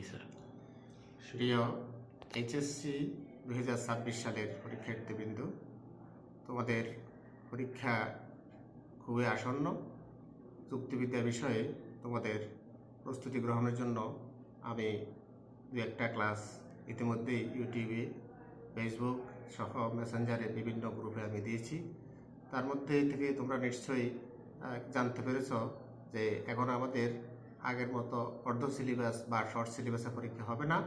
Sir. প্রিয় HSC 2026 সালের পরীক্ষার্থীবৃন্দ, তোমাদের পরীক্ষা খুবই আসন্ন। যুক্তিবিদ্যা বিষয়ে তোমাদের প্রস্তুতি গ্রহণের জন্য আমি দু একটা ক্লাস ইতিমধ্যেই ইউটিউবে, ফেসবুক সহ মেসেঞ্জারে বিভিন্ন গ্রুপে আমি দিয়েছি। তার মধ্যে থেকে তোমরা নিশ্চয়ই জানতে পেরেছ যে এখন আমাদের আগের মতো অর্ধ সিলেবাস বা শর্ট সিলেবাসে পরীক্ষা হবে না।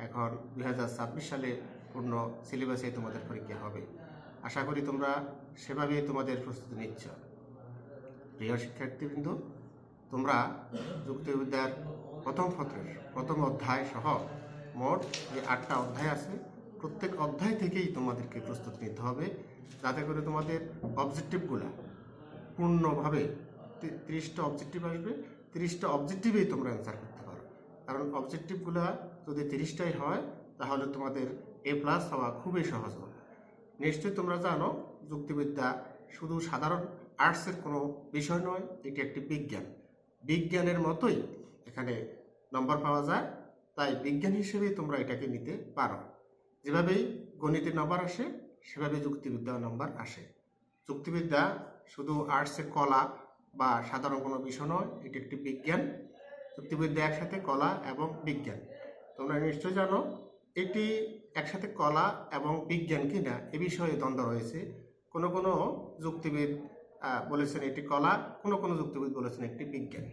এখন 2026 সালে পূর্ণ সিলেবাসে তোমাদের পরীক্ষা হবে। আশা করি তোমরা সেভাবেই তোমাদের প্রস্তুতি নিচ্ছ। প্রিয় শিক্ষার্থীবৃন্দ, তোমরা যুক্তিবিদ্যার প্রথম পত্রের প্রথম অধ্যায় সহ মোট যে 8টা অধ্যায় আছে, প্রত্যেক অধ্যায় থেকেই তোমাদেরকে প্রস্তুতি নিতে হবে, যাতে করে তোমাদের অবজেক্টিভগুলো পূর্ণভাবে 30টা অবজেক্টিভ আসবে, 30টা অবজেক্টিভেই তোমরা অ্যান্সার করতে পারো। কারণ অবজেক্টিভগুলো যদি 30টাই হয়, তাহলে তোমাদের A+ হওয়া খুবই সহজ হবে। নিশ্চয়ই তোমরা জানো, যুক্তিবিদ্যা শুধু সাধারণ আর্টসের কোনো বিষয় নয়, এটি একটি বিজ্ঞান। বিজ্ঞানের মতোই এখানে নম্বর পাওয়া যায়, তাই বিজ্ঞান হিসেবেই তোমরা এটাকে নিতে পারো। যেভাবেই গণিতের নম্বর আসে, সেভাবে যুক্তিবিদ্যার নম্বর আসে। যুক্তিবিদ্যা শুধু আর্টসের কলা বা সাধারণ কোনো বিষয় নয়, এটি একটি বিজ্ঞান। যুক্তিবিদ্যা একসাথে কলা এবং বিজ্ঞান। তোমরা নিশ্চয় জানো, এটি একসাথে কলা এবং বিজ্ঞান কিনা এ বিষয়ে দ্বন্দ্ব রয়েছে। কোনো কোনো যুক্তিবিদ বলেছেন এটি কলা, কোনো কোনো যুক্তিবিদ বলেছেন একটি বিজ্ঞান।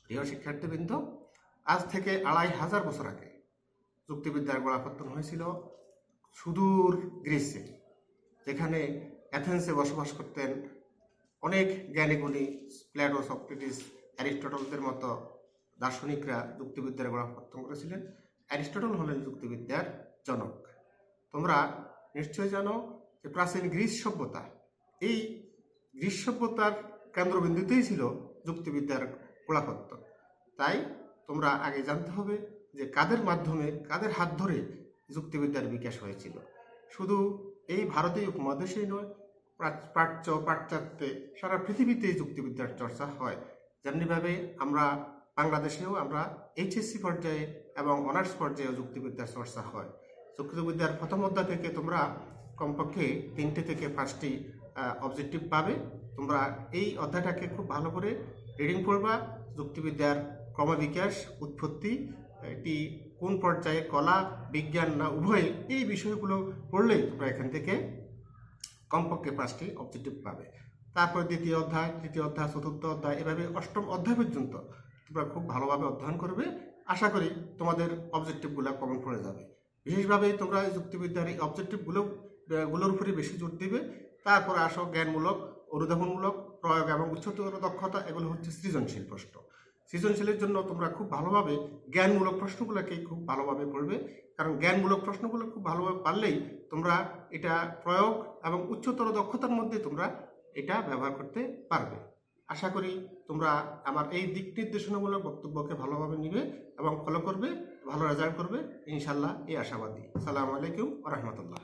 প্রিয় শিক্ষার্থীবৃন্দ, আজ থেকে 2500 বছর আগে যুক্তিবিদ্যার গোড়াপত্তন হয়েছিল সুদূর গ্রিসে, যেখানে অ্যাথেন্সে বসবাস করতেন অনেক জ্ঞানীগুণী প্লেটো, সক্রেটিস, অ্যারিস্টটলদের মতো দার্শনিকরা যুক্তিবিদ্যার গোড়াপত্তন করেছিলেন। অ্যারিস্টটল হলেন যুক্তিবিদ্যার জনক। তোমরা নিশ্চয় জানো যে প্রাচীন গ্রিস সভ্যতা, এই গ্রিস সভ্যতার কেন্দ্রবিন্দুতেই ছিল যুক্তিবিদ্যার গোড়াপত্তন। তাই তোমরা আগে জানতে হবে যে কাদের মাধ্যমে, কাদের হাত ধরে যুক্তিবিদ্যার বিকাশ হয়েছিল। শুধু এই ভারতীয় উপমহাদেশেই নয়, প্রাচ্য, পাশ্চাত্যে, সারা পৃথিবীতে যুক্তিবিদ্যার চর্চা হয়। যেমনিভাবে আমরা বাংলাদেশেও আমরা এইচএসসি পর্যায়ে এবং অনার্স পর্যায়েও যুক্তিবিদ্যার চর্চা হয়। যুক্তিবিদ্যার প্রথম অধ্যায় থেকে তোমরা কমপক্ষে 3টে থেকে 5টি অবজেক্টিভ পাবে। তোমরা এই অধ্যায়টাকে খুব ভালো করে রিডিং করবা। যুক্তিবিদ্যার ক্রমবিকাশ, উৎপত্তি, এটি কোন পর্যায়ে কলা, বিজ্ঞান না উভয়, এই বিষয়গুলো পড়লেই তোমরা এখান থেকে কমপক্ষে 5টি অবজেক্টিভ পাবে। তারপর দ্বিতীয় অধ্যায়, তৃতীয় অধ্যায়, চতুর্থ অধ্যায়, এভাবে 8ম অধ্যায় পর্যন্ত তোমরা খুব ভালোভাবে অধ্যয়ন করবে। আশা করি তোমাদের অবজেক্টিভগুলো কমন পড়ে যাবে। বিশেষভাবে তোমরা যুক্তিবিদ্যার এই অবজেক্টিভগুলোর উপরে বেশি জোর দেবে। তারপরে আসো জ্ঞানমূলক, অনুধাবনমূলক, প্রয়োগ এবং উচ্চতর দক্ষতা, এগুলো হচ্ছে সৃজনশীল প্রশ্ন। সৃজনশীলের জন্য তোমরা খুব ভালোভাবে জ্ঞানমূলক প্রশ্নগুলোকেই খুব ভালোভাবে পড়বে, কারণ জ্ঞানমূলক প্রশ্নগুলো খুব ভালোভাবে পারলেই তোমরা এটা প্রয়োগ এবং উচ্চতর দক্ষতার মধ্যে তোমরা এটা ব্যবহার করতে পারবে। আশা করি তোমরা আমার এই দিক নির্দেশনামূলক বক্তব্যকে ভালোভাবে নিবে এবং ফলো করবে, ভালো রেজাল্ট করবে ইনশাল্লাহ, এই আশাবাদী। আসসালামু আলাইকুম ওয়া রাহমাতুল্লাহ।